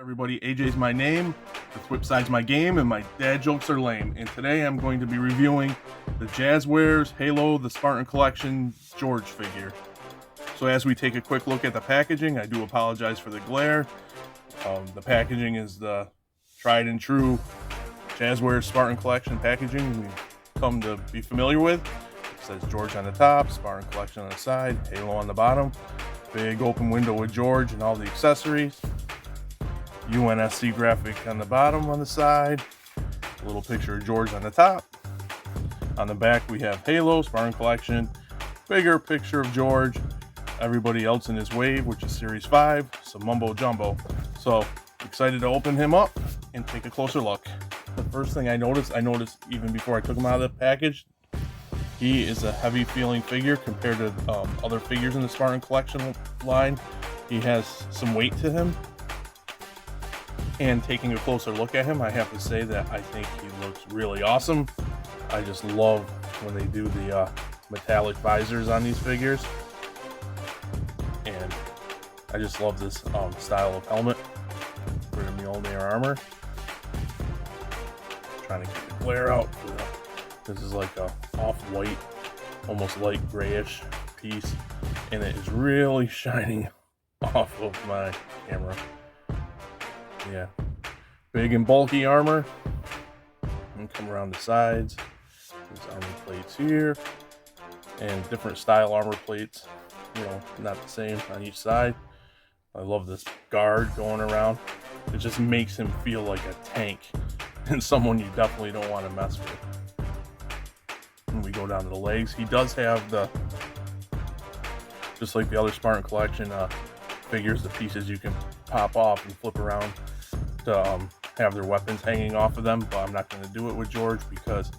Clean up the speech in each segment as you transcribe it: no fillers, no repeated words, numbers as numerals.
Everybody, AJ's my name, the flip side's my game, and my dad jokes are lame. And today I'm going to be reviewing the Jazwares Halo the Spartan Collection George figure. So as we take a quick look at the packaging, I do apologize for the glare. The packaging is the tried and true Jazwares Spartan Collection packaging we've come to be familiar with. It says George on the top, Spartan Collection on the side, Halo on the bottom. Big open window with George and all the accessories. UNSC graphic on the bottom on the side. A little picture of George on the top. On the back we have Halo, Spartan Collection. Bigger picture of George. Everybody else in his wave, which is Series 5. Some mumbo jumbo. So excited to open him up and take a closer look. The first thing I noticed even before I took him out of the package, he is a heavy feeling figure compared to other figures in the Spartan Collection line. He has some weight to him. And taking a closer look at him, I have to say that I think he looks really awesome. I just love when they do the metallic visors on these figures. And I just love this style of helmet for the Mjolnir armor. Trying to get the glare out. This is like a off-white, almost light grayish piece. And it is really shining off of my camera. Yeah, big and bulky armor. And come around the sides. There's armor plates here, and different style armor plates. You know, not the same on each side. I love this guard going around. It just makes him feel like a tank and someone you definitely don't want to mess with. And we go down to the legs. He does have the, just like the other Spartan Collection figures, the pieces you can pop off and flip around to have their weapons hanging off of them, but I'm not going to do it with George because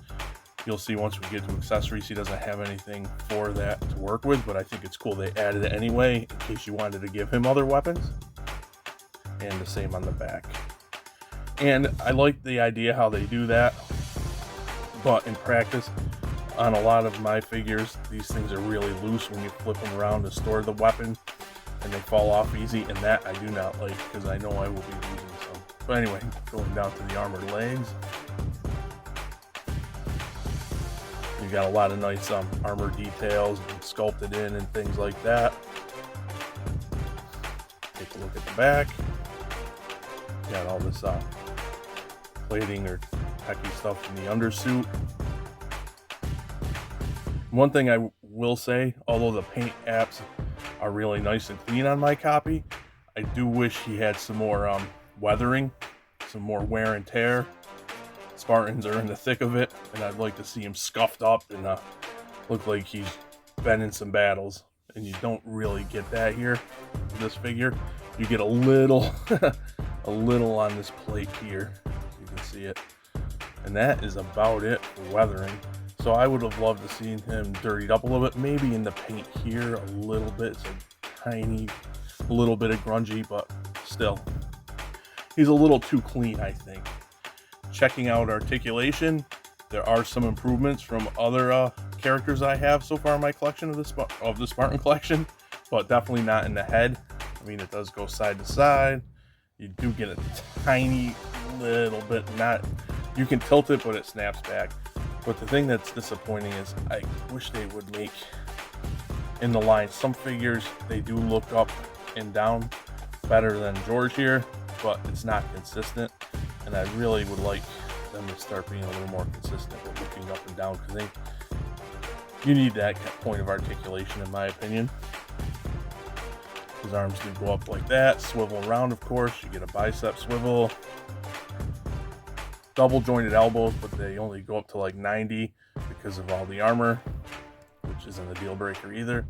you'll see once we get to accessories he doesn't have anything for that to work with, but I think it's cool they added it anyway in case you wanted to give him other weapons. And the same on the back. And I like the idea how they do that, but in practice on a lot of my figures these things are really loose when you flip them around to store the weapon, and they fall off easy, and that I do not like because I know I will be losing some. But anyway, going down to the armored legs. You got a lot of nice armor details and sculpted in and things like that. Take a look at the back. Got all this plating or techie stuff in the undersuit. One thing I will say, although the paint apps are really nice and clean on my copy, I do wish he had some more weathering, some more wear and tear. Spartans are in the thick of it, and I'd like to see him scuffed up and look like he's been in some battles. And you don't really get that here with this figure. You get a little a little on this plate here, so you can see it, and that is about it for weathering. So I would have loved to see him dirtied up a little bit, maybe in the paint here a little bit. It's a tiny little bit of grungy, but still, he's a little too clean, I think. Checking out articulation, there are some improvements from other characters I have so far in my collection of the Spartan Collection, but definitely not in the head. I mean, it does go side to side. You do get a tiny little bit, you can tilt it, but it snaps back. But the thing that's disappointing is I wish they would make in the line, some figures they do look up and down better than George here, but it's not consistent, and I really would like them to start being a little more consistent with looking up and down, because you need that point of articulation in my opinion. His arms do go up like that, swivel around, of course. You get a bicep swivel. Double jointed elbows, but they only go up to like 90 because of all the armor, which isn't a deal breaker either.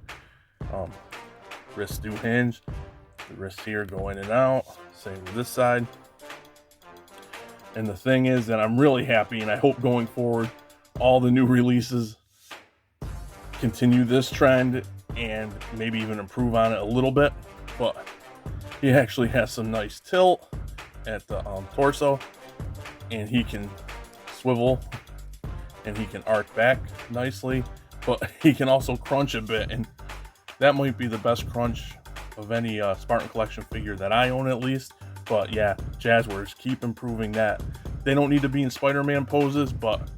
Wrists do hinge. The wrists here go in and out. Same with this side. And the thing is that I'm really happy, and I hope going forward all the new releases continue this trend and maybe even improve on it a little bit. But he actually has some nice tilt at the torso, and he can swivel and he can arc back nicely, but he can also crunch a bit, and that might be the best crunch of any Spartan Collection figure that I own, at least, But yeah, Jazwares, keep improving that. They don't need to be in Spider-Man poses, but,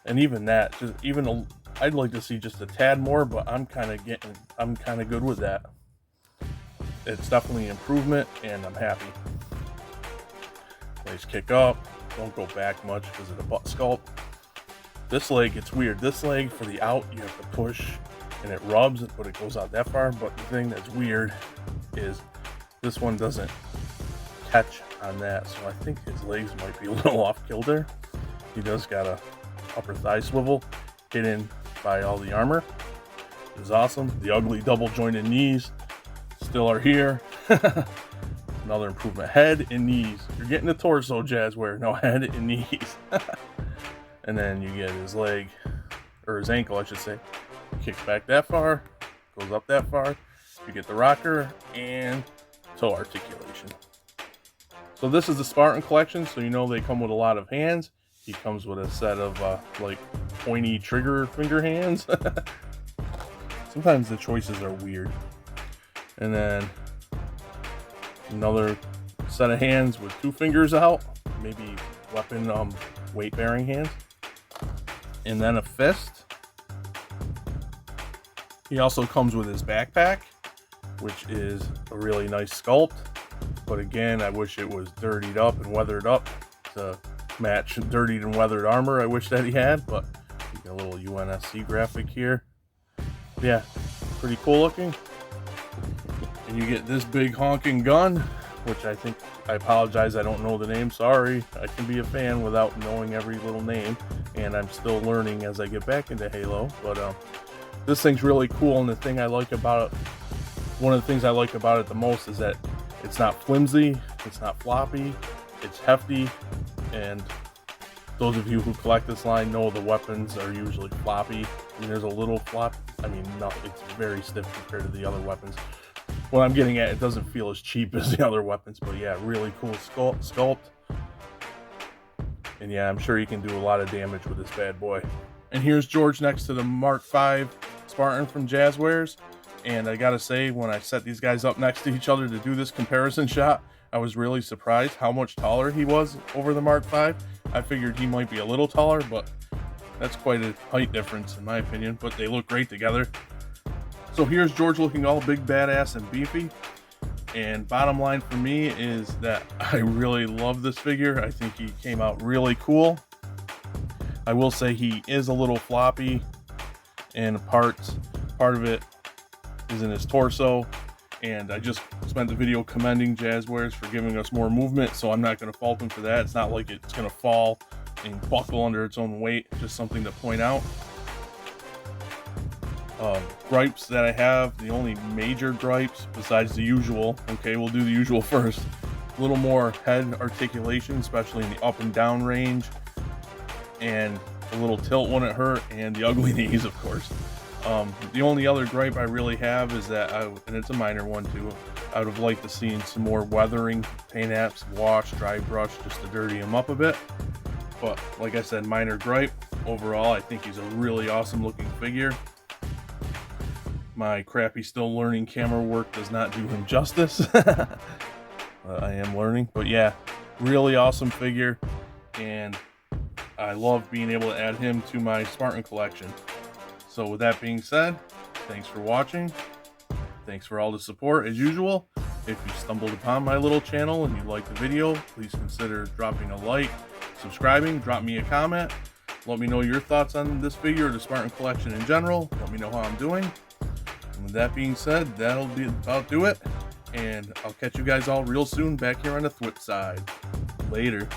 and even that, just even I'd like to see just a tad more, but I'm kind of good with that. It's definitely an improvement, and I'm happy. Nice kick up. Don't go back much because of the butt sculpt. This leg, it's weird. This leg for the out, you have to push, and it rubs, but it goes out that far. But the thing that's weird is this one doesn't catch on that, so I think his legs might be a little off kilter. He does got a upper thigh swivel hidden by all the armor. It's awesome. The ugly double jointed knees still are here. Another improvement. Head and knees. You're getting the torso, Jazwares. No, head and knees. And then you get his leg, or his ankle, I should say. Kicks back that far, goes up that far. You get the rocker and toe articulation. So this is the Spartan collection, so you know they come with a lot of hands. He comes with a set of like pointy trigger finger hands. Sometimes the choices are weird. And then another set of hands with 2 fingers out, maybe weapon weight bearing hands. And then a fist. He also comes with his backpack, which is a really nice sculpt. But again, I wish it was dirtied up and weathered up to match dirtied and weathered armor I wish that he had. But you get a little UNSC graphic here. Yeah, pretty cool looking. And you get this big honking gun, which I think, I apologize, I don't know the name, sorry. I can be a fan without knowing every little name, and I'm still learning as I get back into Halo. But this thing's really cool, and the thing I like about it, one of the things I like about it the most is that it's not flimsy, it's not floppy, it's hefty, and those of you who collect this line know the weapons are usually floppy. I mean, there's a little flop, I mean, no, it's very stiff compared to the other weapons. What I'm getting at, it doesn't feel as cheap as the other weapons, but yeah, really cool sculpt. And yeah, I'm sure you can do a lot of damage with this bad boy. And here's George next to the Mark V Spartan from Jazwares. And I gotta say, when I set these guys up next to each other to do this comparison shot, I was really surprised how much taller he was over the Mark V. I figured he might be a little taller, but that's quite a height difference in my opinion, but they look great together. So here's George looking all big, badass, and beefy. And bottom line for me is that I really love this figure. I think he came out really cool. I will say he is a little floppy in parts. Part of it is in his torso. And I just spent the video commending Jazwares for giving us more movement, so I'm not going to fault him for that. It's not like it's going to fall and buckle under its own weight. Just something to point out. Gripes that I have, the only major gripes besides the usual, okay, we'll do the usual first. A little more head articulation, especially in the up and down range, and a little tilt when it hurt, and the ugly knees, of course. The only other gripe I really have is that, and it's a minor one too, I would have liked to see some more weathering, paint apps, wash, dry brush, just to dirty him up a bit. But like I said, minor gripe. Overall, I think he's a really awesome looking figure. My crappy still learning camera work does not do him justice. I am learning, but yeah, really awesome figure, and I love being able to add him to my Spartan collection. So with that being said, thanks for watching. Thanks for all the support as usual. If you stumbled upon my little channel and you liked the video, please consider dropping a like, subscribing, drop me a comment. Let me know your thoughts on this figure or the Spartan collection in general. Let me know how I'm doing. And with that being said, that'll be about do it. And I'll catch you guys all real soon back here on the Thwip side. Later.